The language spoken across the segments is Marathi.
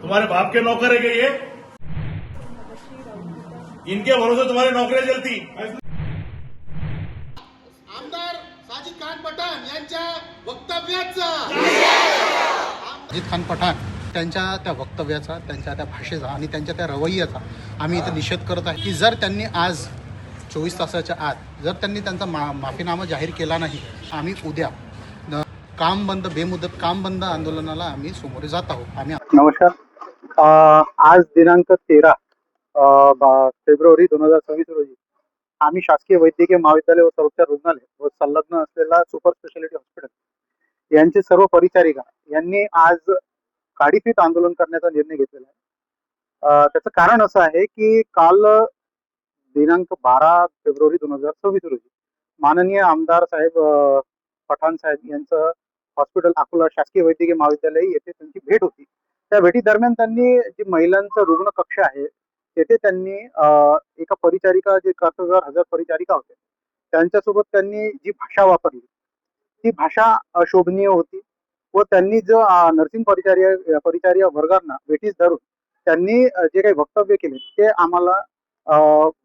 तुम्हारे बाप के नौकर है क्या ये? इनके भरोसे तुम्हारी नौकरी चलती। आमदार साजिद खान पठाण यांच्या वक्तव्याचा साजिद खान पठाण त्यांच्या त्या वक्तव्याचा, त्यांच्या त्या भाषेचा आणि त्यांच्या त्या रवैयाचा आम्ही इथं निषेध करत आहे की जर त्यांनी आज 24 तासाच्या आत जर त्यांनी त्यांचा माफीनामा जाहीर केला नाही, आम्ही उद्या काम बंद बेमुदत काम बंद आंदोलनाला आम्ही समोर जात आहोत. आम्ही नमस्कार. आज दिनांक 13 फेब्रुवारी 2026 रोजी आम्ही शासकीय वैद्यकीय महाविद्यालय व सर्वोपचार रुग्णालय व संलग्न असलेला सुपर स्पेशालिटी हॉस्पिटल यांचे सर्व परिचारिका यांनी आज काडीफीत आंदोलन करण्याचा निर्णय घेतलेला आहे. त्याचं कारण असं आहे की काल दिनांक 12 फेब्रुवारी 2026 रोजी माननीय आमदार साहेब पठाण साहेब यांचं हॉस्पिटल अकोला शासकीय वैद्यकीय महाविद्यालय येथे त्यांची भेट होती. त्या भेटी दरम्यान त्यांनी जी महिलांचं रुग्ण कक्ष आहे तेथे त्यांनी एका परिचारिका जे कर्तव्यावर हजर परिचारिका होते त्यांच्यासोबत त्यांनी जी भाषा वापरली ती भाषा अशोभनीय होती व त्यांनी जो नर्सिंग परिचारिका वर्गांना वेठीस धरून त्यांनी जे काही वक्तव्य केले ते आम्हाला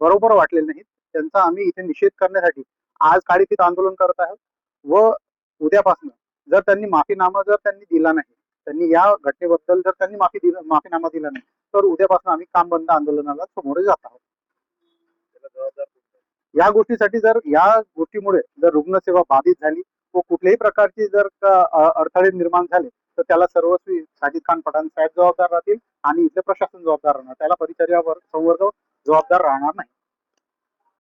बरोबर वाटलेले नाहीत. त्यांचा आम्ही इथे निषेध करण्यासाठी आज काडीफीत आंदोलन करत आहोत व उद्यापासून जर त्यांनी माफीनामा दिला नाही, त्यांनी या घटनेबद्दल जर त्यांनी माफीनामा दिला नाही तर उद्यापासून आम्ही काम बंद आंदोलनाला समोर जात आहोत. या गोष्टीसाठी जर या गोष्टीमुळे जर रुग्णसेवा बाधित झाली व कुठल्याही प्रकारची जर अडथळे निर्माण झाले तर त्याला सर्वस्वी साजिद खान पठाण साहेब जबाबदार राहतील आणि इथले प्रशासन जबाबदार राहणार, त्याला परिचर्या संवर्ग जबाबदार राहणार नाही.